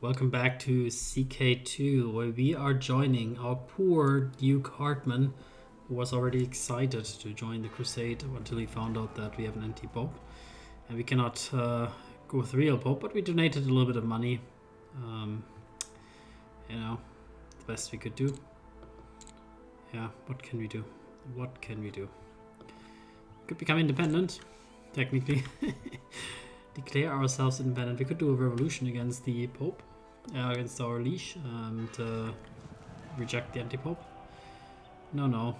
Welcome back to CK2, where we are joining our poor Duke Hartman, who was already excited to join the Crusade until he found out that we have an anti-pope. And we cannot go with the real pope, but we donated a little bit of money. The best we could do. Yeah, what can we do? What can we do? Could become independent, technically. Declare ourselves independent. We could do a revolution against the Pope, against our liege, and reject the anti-Pope. No.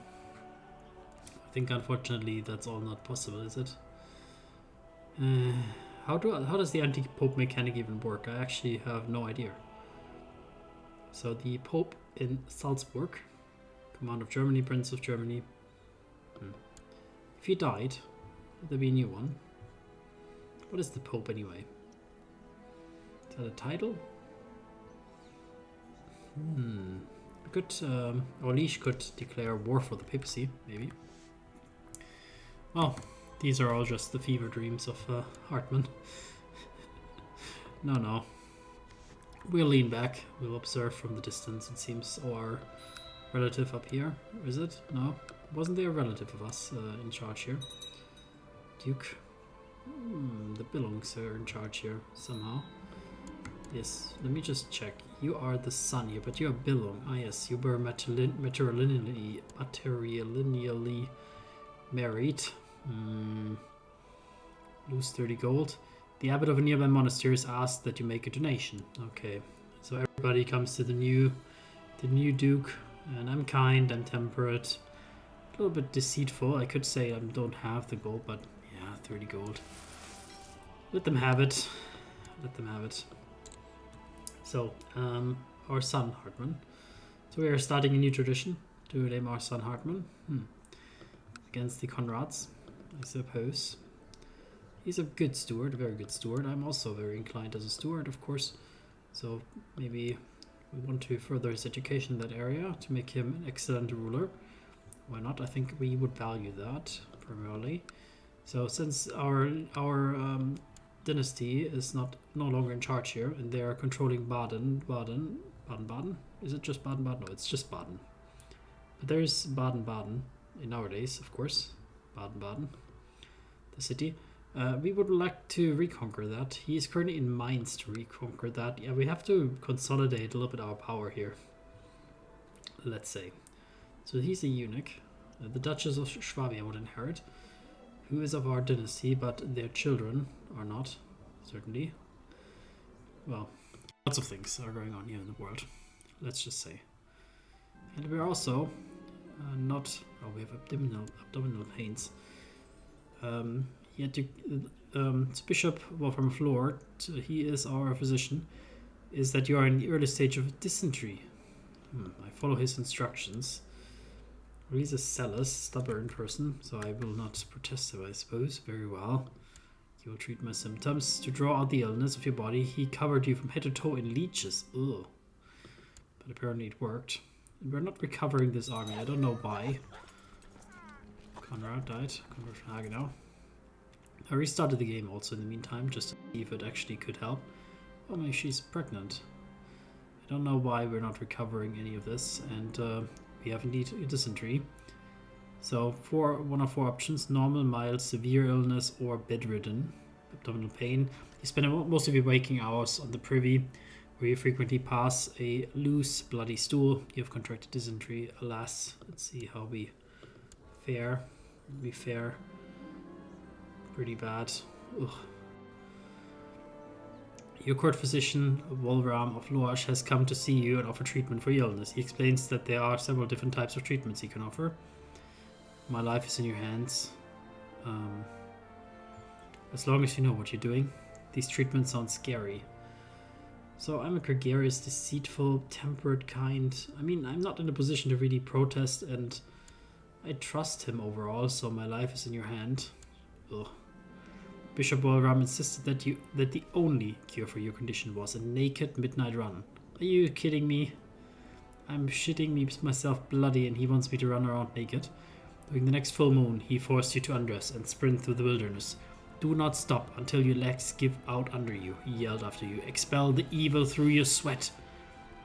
I think unfortunately that's all not possible, is it? How does the anti-Pope mechanic even work? I actually have no idea. So the Pope in Salzburg, command of Germany, Prince of Germany. If he died, would there be a new one? What is the Pope anyway? Is that a title? Our liege could declare war for the papacy, maybe. Well, these are all just the fever dreams of Hartman. No. We'll lean back. We'll observe from the distance. It seems our relative up here. Is it? No. Wasn't there a relative of us in charge here? Duke. The Billungs are in charge here somehow. Yes, let me just check. You are the son here, but you're a Billung. Ah yes, you were matrilineally married. Lose 30 gold. The abbot of a nearby monastery has asked that you make a donation. Okay, so everybody comes to the new duke, and I'm kind, I'm temperate, a little bit deceitful. I could say I don't have the gold, but yeah, 30 gold. Let them have it. Let them have it. So, our son Hartman. So we are starting a new tradition to name our son Hartman. Against the Conrads, I suppose. He's a good steward, a very good steward. I'm also very inclined as a steward, of course. So maybe we want to further his education in that area to make him an excellent ruler. Why not? I think we would value that primarily. So since our dynasty is no longer in charge here, and they are controlling Baden. Is it just Baden? No, it's just Baden. But there is Baden nowadays, of course. Baden, the city. We would like to reconquer that. He is currently in Mainz to reconquer that. Yeah, we have to consolidate a little bit our power here. Let's say. So he's a eunuch. The Duchess of Swabia would inherit, who is of our dynasty, but their children are not, certainly. Well, lots of things are going on here in the world, let's just say. And we're also we have abdominal pains. Bishop Wolfram Flor, he is our physician, is that you are in the early stage of dysentery. I follow his instructions. He's a zealous, stubborn person, so I will not protest him, I suppose. Very well. You will treat my symptoms. To draw out the illness of your body, he covered you from head to toe in leeches. Ugh. But apparently it worked. And we're not recovering this army. I don't know why. Conrad died. Conrad von Hagenau. I restarted the game also in the meantime, just to see if it actually could help. Oh, maybe she's pregnant. I don't know why we're not recovering any of this, and we have indeed dysentery. So one of four options: normal, mild, severe illness, or bedridden. Abdominal pain. You spend most of your waking hours on the privy, where you frequently pass a loose, bloody stool. You have contracted dysentery. Alas, let's see how we fare. We fare pretty bad. Ugh. Your court physician, Wolfram of Loash, has come to see you and offer treatment for your illness. He explains that there are several different types of treatments he can offer. My life is in your hands. As long as you know what you're doing. These treatments sound scary. So I'm a gregarious, deceitful, temperate kind. I mean, I'm not in a position to really protest, and I trust him overall, so my life is in your hand. Ugh. Bishop Wolfram insisted that the only cure for your condition was a naked midnight run. Are you kidding me? I'm shitting myself bloody, and he wants me to run around naked. During the next full moon, he forced you to undress and sprint through the wilderness. Do not stop until your legs give out under you, he yelled after you. Expel the evil through your sweat.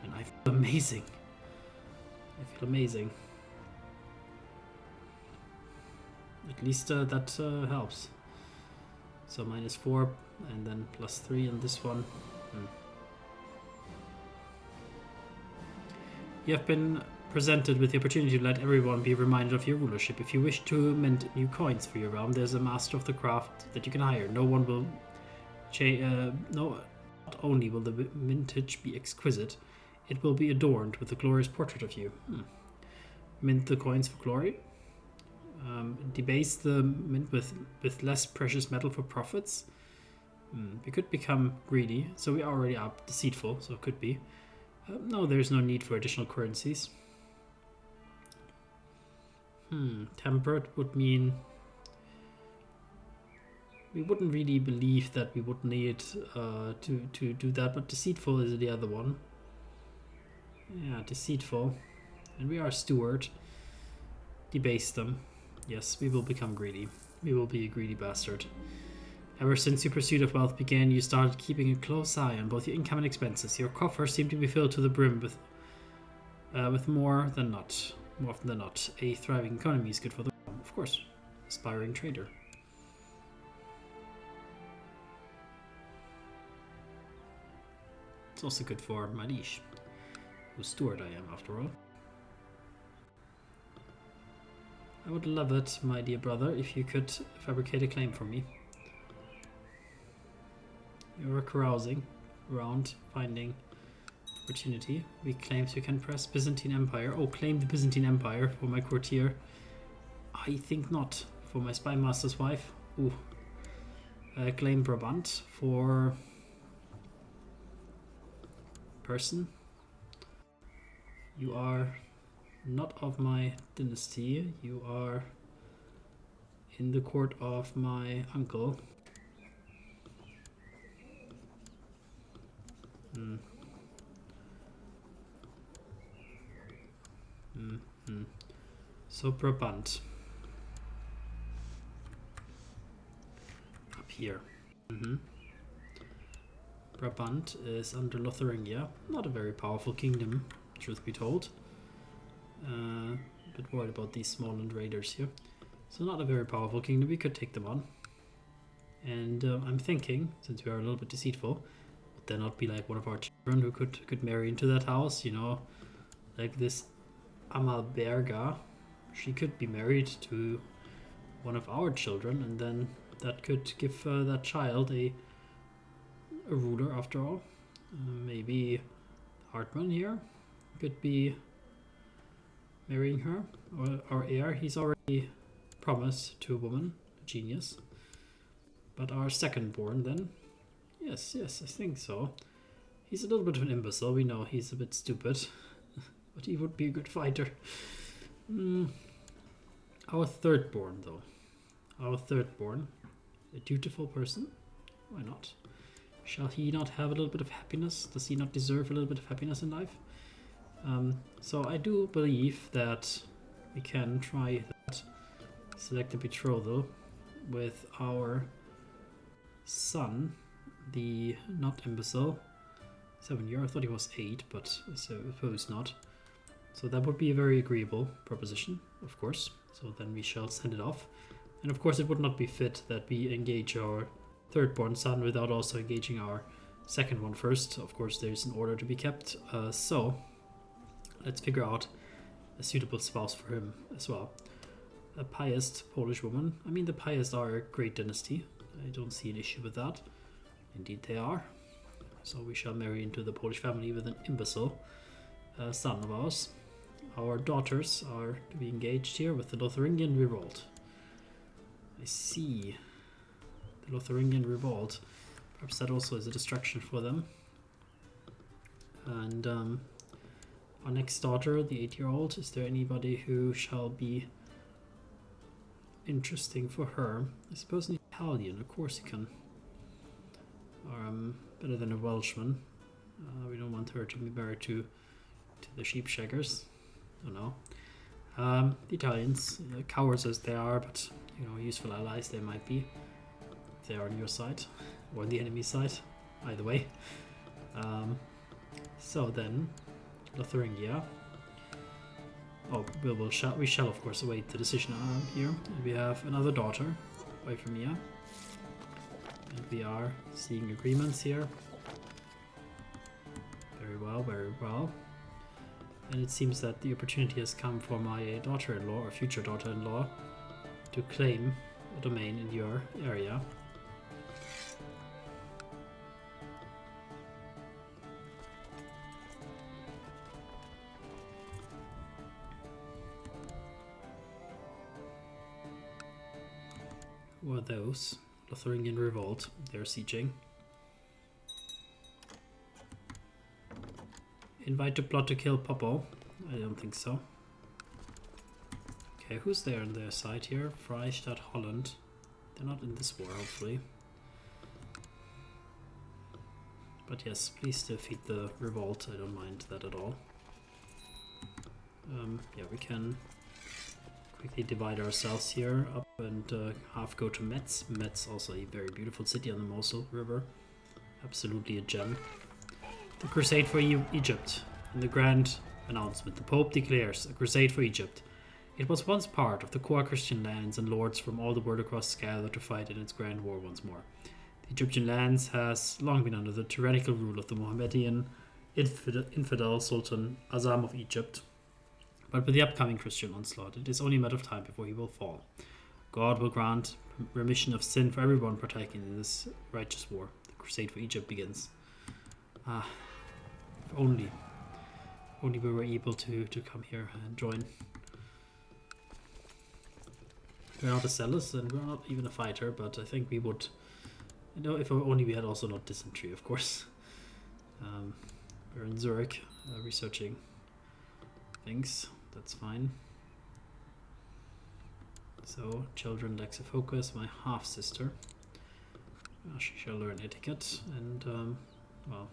And I feel amazing. I feel amazing. At least that helps. So -4 and then +3 on this one. You have been presented with the opportunity to let everyone be reminded of your rulership. If you wish to mint new coins for your realm, there's a master of the craft that you can hire. No one will not only will the mintage be exquisite, it will be adorned with a glorious portrait of you. Mint the coins for glory. Debase the mint with less precious metal for profits. We could become greedy, so we already are deceitful, so it could be. No, there's no need for additional currencies. Temperate would mean we wouldn't really believe that we would need to do that, but deceitful is the other one. Yeah, deceitful. And we are steward. Debase them. Yes, we will become greedy. We will be a greedy bastard. Ever since your pursuit of wealth began, you started keeping a close eye on both your income and expenses. Your coffers seem to be filled to the brim with more often than not. A thriving economy is good for the realm, of course. Aspiring trader. It's also good for my liege, whose steward I am, after all. I would love it, my dear brother, if you could fabricate a claim for me. You're carousing around, finding opportunity. Weak claims you can press. Byzantine Empire. Oh, claim the Byzantine Empire for my courtier. I think not. For my spy master's wife. Ooh. Claim Brabant for person. You are not of my dynasty. You are in the court of my uncle. So Brabant. Up here. Brabant is under Lotheringia. Not a very powerful kingdom, truth be told. A bit worried about these Smolensk raiders here. So not a very powerful kingdom. We could take them on. And I'm thinking, since we are a little bit deceitful, would there not be like one of our children who could marry into that house? You know, like this Amalberga. She could be married to one of our children, and then that could give that child a ruler after all. Maybe Hartmann here could be marrying her, or our heir. He's already promised to a woman, a genius. But our second born then, yes, I think so. He's a little bit of an imbecile, we know he's a bit stupid, but he would be a good fighter. Our third born though, a dutiful person, why not? Shall he not have a little bit of happiness? Does he not deserve a little bit of happiness in life? So I do believe that we can try that. Select a betrothal with our son, the not imbecile, 7-year. I thought he was 8, but I suppose not. So that would be a very agreeable proposition, of course. So then we shall send it off. And of course it would not be fit that we engage our third-born son without also engaging our second one first. Of course there's an order to be kept. So let's figure out a suitable spouse for him as well. A pious Polish woman. I mean, the pious are a great dynasty. I don't see an issue with that. Indeed they are. So we shall marry into the Polish family with an imbecile son of ours. Our daughters are to be engaged here with the Lotheringian revolt. I see. The Lotheringian revolt. Perhaps that also is a distraction for them. And our next daughter, the 8-year-old, is there anybody who shall be interesting for her? I suppose an Italian, a Corsican. Or better than a Welshman. We don't want her to be married to the sheep shaggers. I don't know. The Italians, cowards as they are, but you know, useful allies they might be. they are on your side or on the enemy side, either way. So then, Lotharingia. Oh, we shall of course await the decision here. And we have another daughter, Euphemia. And we are seeing agreements here. Very well, very well. And it seems that the opportunity has come for my daughter-in-law, or future daughter-in-law, to claim a domain in your area. Who are those? Lotheringian revolt. They're sieging. Invite to plot to kill Popo. I don't think so. Okay, who's there on their side here? Freistadt, Holland. They're not in this war, hopefully. But yes, please defeat the revolt. I don't mind that at all. Yeah, we can quickly divide ourselves here up and half go to Metz. Metz, also a very beautiful city on the Mosul River. Absolutely a gem. The Crusade for Egypt. In the grand announcement, the Pope declares a crusade for Egypt. It was once part of the core Christian lands, and lords from all the world across gathered to fight in its grand war once more. The Egyptian lands has long been under the tyrannical rule of the Mohammedan infidel Sultan Azam of Egypt. But with the upcoming Christian onslaught, it is only a matter of time before he will fall. God will grant remission of sin for everyone partaking in this righteous war. The crusade for Egypt begins. If only we were able to come here and join. We're not a zealous and we're not even a fighter, but I think we would, if only we had also not dysentery, of course. We're in Zurich researching things, that's fine. So, children lacks a focus, my half-sister. She shall learn etiquette and, well,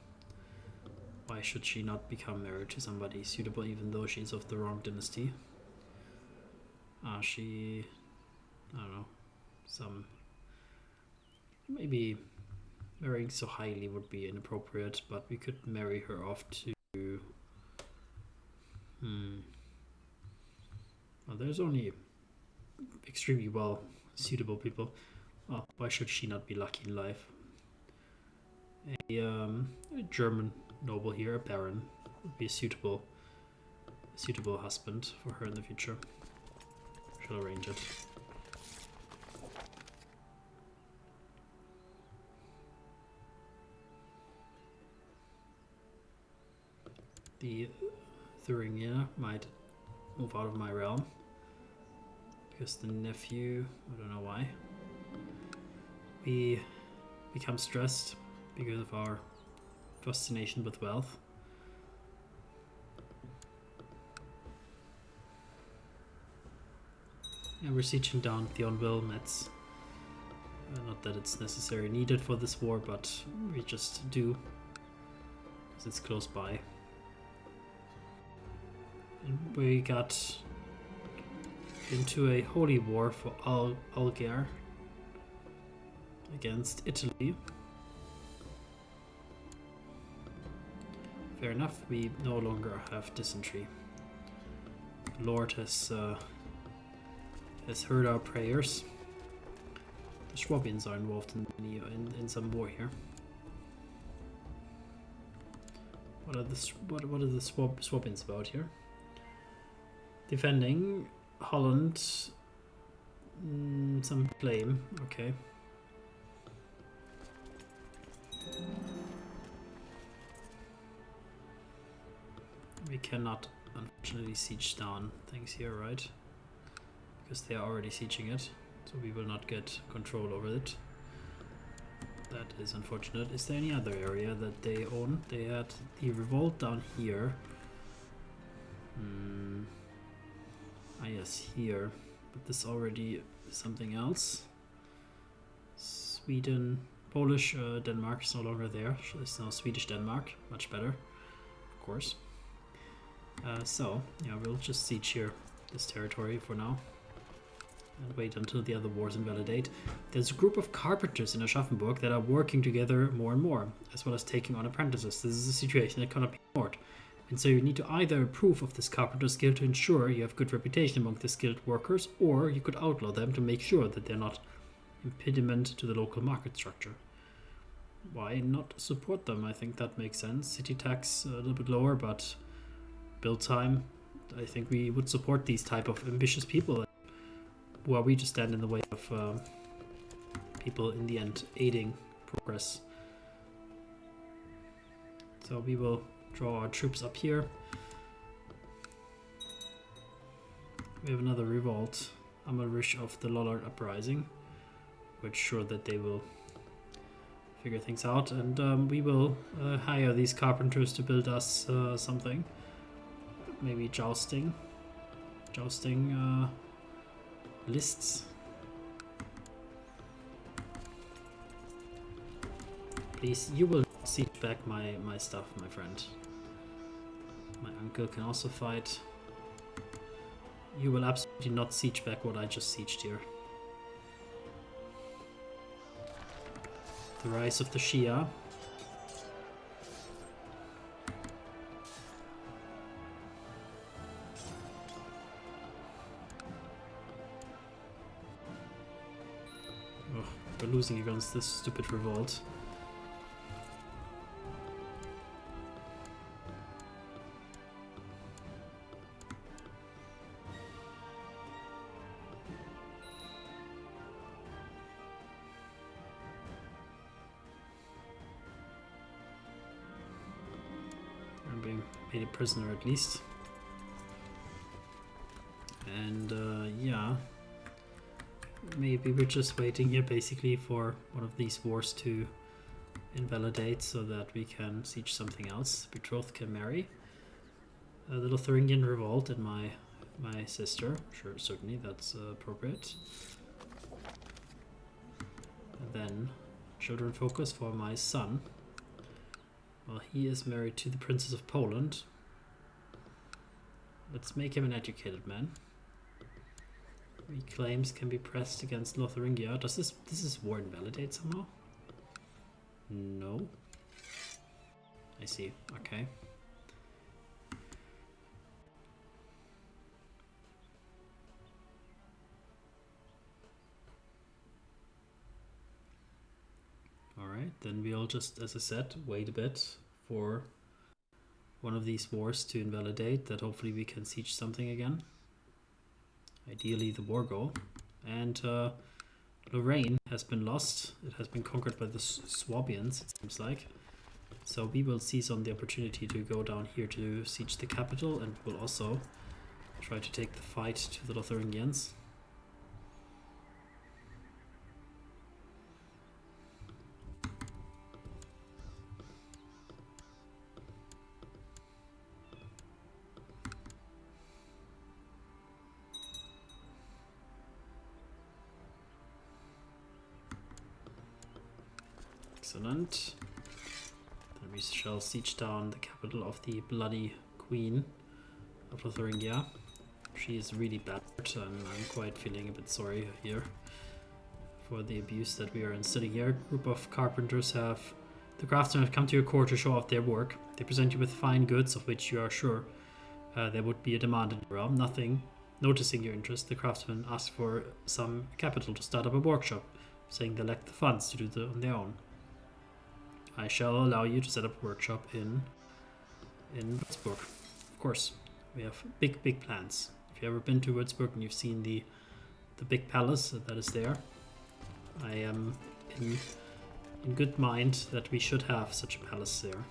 why should she not become married to somebody suitable even though she's of the wrong dynasty? She... I don't know. Maybe marrying so highly would be inappropriate, but we could marry her off to... Well, there's only extremely well suitable people. Oh, why should she not be lucky in life? A German noble here, a baron, would be a suitable husband for her in the future. Shall arrange it. The Thuringia might move out of my realm because the nephew, I don't know why, we become stressed because of our fascination with wealth. And we're sieging down Thionville, Metz. Not that it's necessarily needed for this war, but we just do because it's close by. And we got into a holy war for Algar against Italy. Fair enough, we no longer have dysentery. The Lord has heard our prayers. The Swabians are involved in some war here. What are the Swabians about here? Defending Holland, some claim, okay. We cannot unfortunately siege down things here, right? Because they are already sieging it, so we will not get control over it. That is unfortunate. Is there any other area that they own? They had the revolt down here. Ah yes, here. But this already is something else. Sweden, Polish Denmark is no longer there. It's now Swedish Denmark. Much better, of course. So, yeah, we'll just siege here, this territory for now. and wait until the other wars invalidate. There's a group of carpenters in Aschaffenburg that are working together more and more, as well as taking on apprentices. This is a situation that cannot be ignored. And so you need to either approve of this carpenter skill to ensure you have good reputation among the skilled workers, or you could outlaw them to make sure that they're not impediment to the local market structure. Why not support them? I think that makes sense. City tax a little bit lower, but build time. I think we would support these type of ambitious people. Who are we to stand in the way of people in the end aiding progress? So we will draw our troops up here. We have another revolt, Amalric of the Lollard Uprising. We're sure that they will figure things out, and we will hire these carpenters to build us something. Maybe jousting lists. Please, you will siege back my stuff, my friend. My uncle can also fight. You will absolutely not siege back what I just sieged here. The rise of the Shia. Oh, we're losing against this stupid revolt. Made a prisoner at least. And yeah, maybe we're just waiting here basically for one of these wars to invalidate so that we can siege something else. Betrothed can marry. The Lotheringian revolt and my sister. Sure, certainly that's appropriate. And then children focus for my son. Well, he is married to the Princess of Poland. Let's make him an educated man. Reclaims can be pressed against Lotharingia. Does this war invalidate somehow? No. I see. Okay. Alright, then we'll just, as I said, wait a bit for one of these wars to invalidate, that hopefully we can siege something again. Ideally the war goal. And Lorraine has been lost. It has been conquered by the Swabians, it seems like. So we will seize on the opportunity to go down here to siege the capital, and we'll also try to take the fight to the Lotheringians. Excellent. Then we shall siege down the capital of the bloody queen of Lotharingia. She is really battered, and I'm quite feeling a bit sorry here for the abuse that we are instilling here. A group of carpenters the craftsmen have come to your court to show off their work. They present you with fine goods of which you are sure there would be a demand in the realm. Noticing your interest, the craftsmen ask for some capital to start up a workshop, saying they lack the funds to do it on their own. I shall allow you to set up a workshop in Würzburg. Of course, we have big plans. If you've ever been to Würzburg and you've seen the big palace that is there, I am in good mind that we should have such a palace there.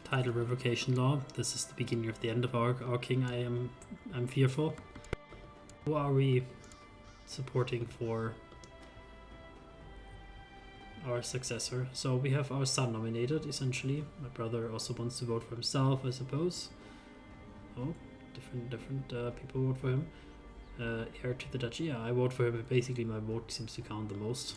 Title revocation law. This is the beginning of the end of our king. I'm fearful. Who are we supporting for our successor. So we have our son nominated, essentially. My brother also wants to vote for himself, I suppose. Oh, different people vote for him. Heir to the duchy. Yeah, I vote for him, but basically my vote seems to count the most.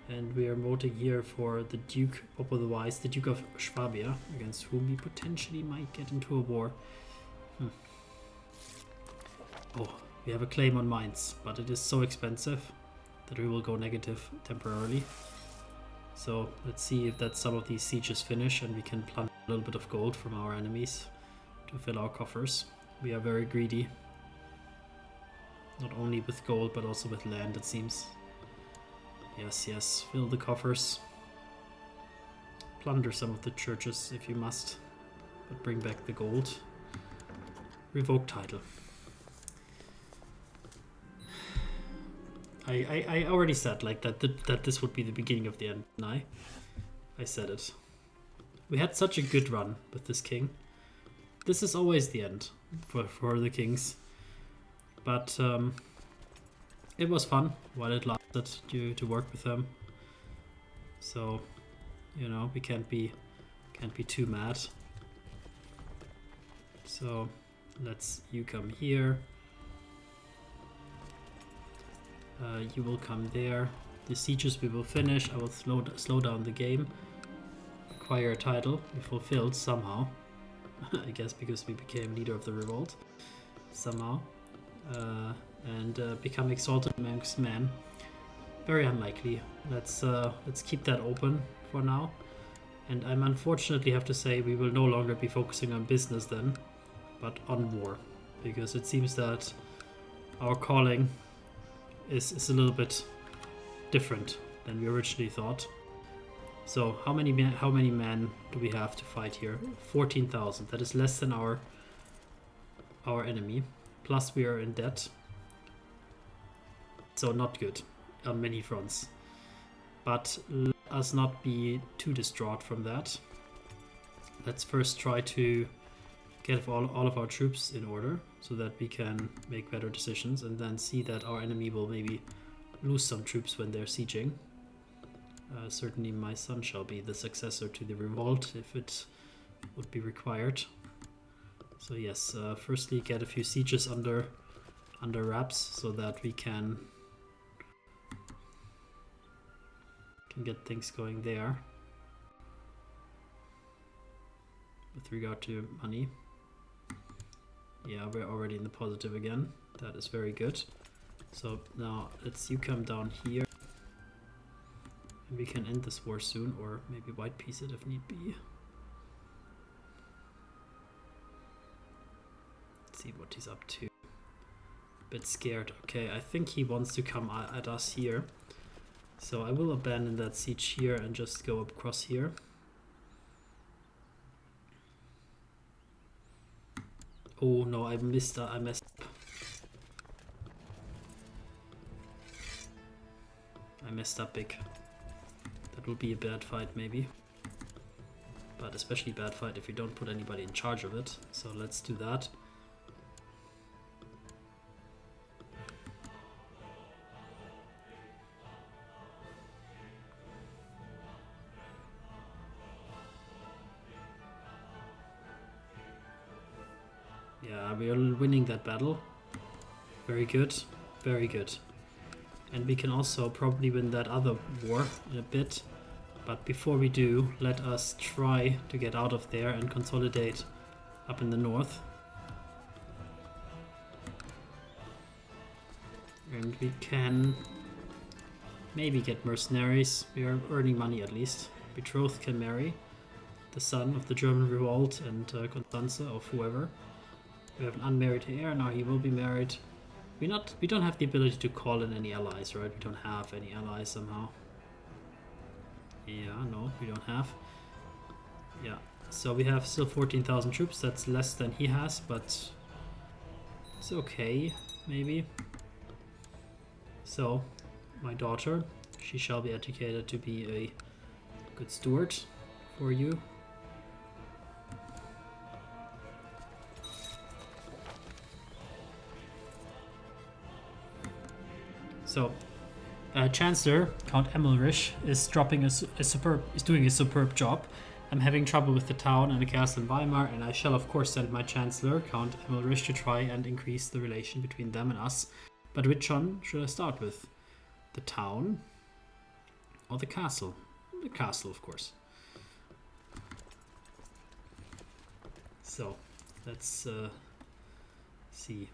And we are voting here for the Duke, Pope of the Wise, the Duke of Swabia, against whom we potentially might get into a war. Oh, we have a claim on mines, but it is so expensive that we will go negative temporarily. So let's see if that some of these sieges finish and we can plunder a little bit of gold from our enemies to fill our coffers. We are very greedy. Not only with gold, but also with land, it seems. Yes, fill the coffers. Plunder some of the churches if you must, but bring back the gold. Revoke title. I already said like that this would be the beginning of the end, didn't I said it. We had such a good run with this king. This is always the end for the kings. But it was fun while it lasted to work with them. So, you know, we can't be too mad. So you come here. You will come there. The sieges we will finish. I will slow down the game. Acquire a title. We fulfilled somehow. I guess because we became leader of the revolt. Somehow. And become exalted amongst men. Very unlikely. Let's keep that open for now. And I'm unfortunately have to say we will no longer be focusing on business then, but on war. Because it seems that our calling is a little bit different than we originally thought. So how many men do we have to fight here? 14,000. That is less than our enemy. Plus we are in debt. So not good on many fronts. But let us not be too distraught from that. Let's first try to get all of our troops in order so that we can make better decisions, and then see that our enemy will maybe lose some troops when they're sieging. Certainly my son shall be the successor to the revolt if it would be required. So yes, firstly get a few sieges under wraps so that we can get things going there. With regard to money. Yeah, we're already in the positive again. That is very good. So now you come down here. And we can end this war soon, or maybe white piece it if need be. Let's see what he's up to. Bit scared. Okay, I think he wants to come at us here. So I will abandon that siege here and just go across here. Oh no, I messed up. I messed up big. That will be a bad fight maybe. But especially bad fight if you don't put anybody in charge of it. So let's do that. Yeah, we are winning that battle. Very good, very good. And we can also probably win that other war in a bit. But before we do, let us try to get out of there and consolidate up in the north. And we can maybe get mercenaries. We are earning money at least. Betrothed can marry the son of the German revolt and Constanze of whoever. We have an unmarried heir. Now he will be married. We don't have the ability to call in any allies, right? We don't have any allies somehow. Yeah, no, we don't have. Yeah, so we have still 14,000 troops. That's less than he has, but it's okay, maybe. So, my daughter, she shall be educated to be a good steward for you. So, Chancellor Count Emilrich is doing a superb job. I'm having trouble with the town and the castle in Weimar, and I shall of course send my Chancellor Count Emilrich to try and increase the relation between them and us. But which one should I start with? The town or the castle? The castle, of course. So let's see.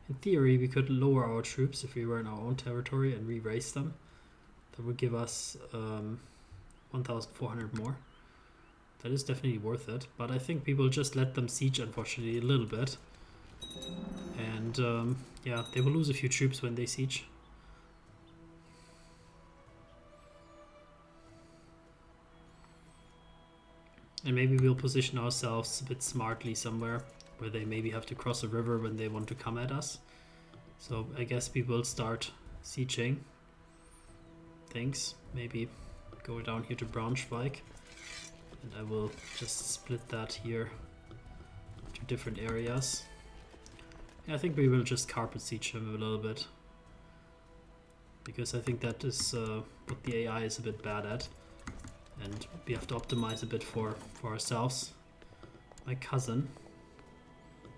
In theory, we could lower our troops if we were in our own territory and re-raise them. That would give us 1,400 more. That is definitely worth it, but I think we will just let them siege, unfortunately, a little bit. And yeah, they will lose a few troops when they siege. And maybe we'll position ourselves a bit smartly somewhere where they maybe have to cross a river when they want to come at us. So I guess we will start sieging things. Maybe go down here to Braunschweig. And I will just split that here to different areas. Yeah, I think we will just carpet siege him a little bit. Because I think that is what the AI is a bit bad at. And we have to optimize a bit for ourselves. My cousin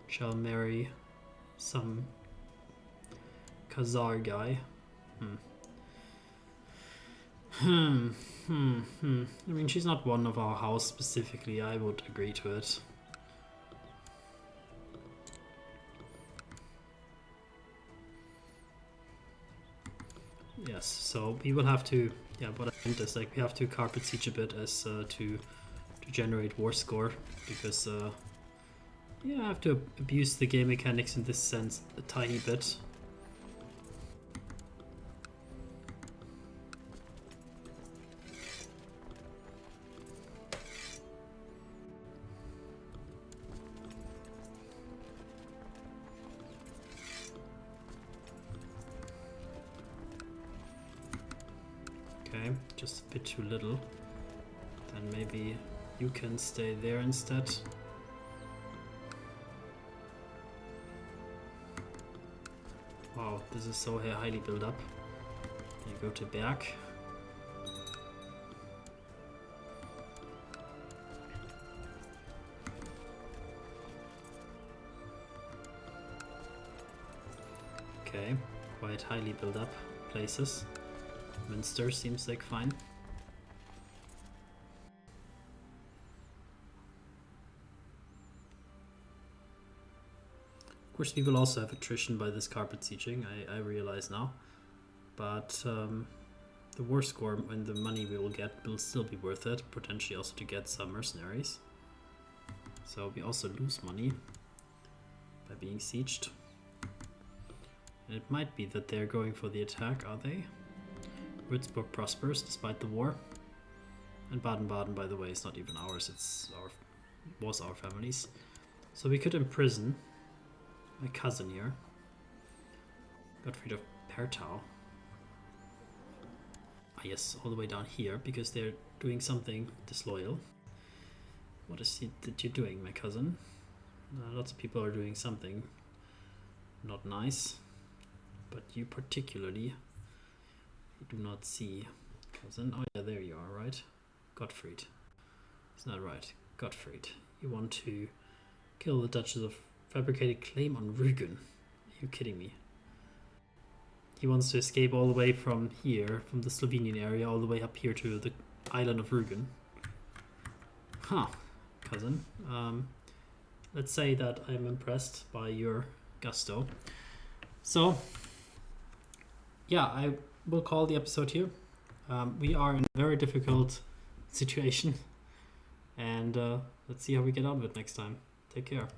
shall marry some Khazar guy. I mean, she's not one of our house specifically. I would agree to it. Yes, so we will have to, yeah, what I meant is like we have to carpet siege a bit as to generate war score, because yeah, I have to abuse the game mechanics in this sense a tiny bit. Okay, just a bit too little. Then maybe you can stay there instead. Wow, this is so highly built up. You go to Berg. Okay, quite highly built up places. Münster seems like fine. Of course, we will also have attrition by this carpet sieging, I realize now. But the war score and the money we will get will still be worth it, potentially also to get some mercenaries. So we also lose money by being sieged. And it might be that they're going for the attack, are they? Würzburg prospers despite the war. And Baden-Baden, by the way, is not even ours, was our family's. So we could imprison my cousin here. Got rid of Pertau. Ah yes, all the way down here, because they're doing something disloyal. What is it that you're doing, my cousin? Lots of people are doing something not nice. But you particularly do not see, cousin. Oh yeah, there you are, right? Gottfried. It's not right. Gottfried. You want to kill the Duchess of Fabricated Claim on Rügen. Are you kidding me? He wants to escape all the way from here, from the Slovenian area, all the way up here to the island of Rügen. Huh, cousin. Let's say that I'm impressed by your gusto. So, yeah, I will call the episode here. We are in a very difficult situation, and let's see how we get out of it next time. Take care.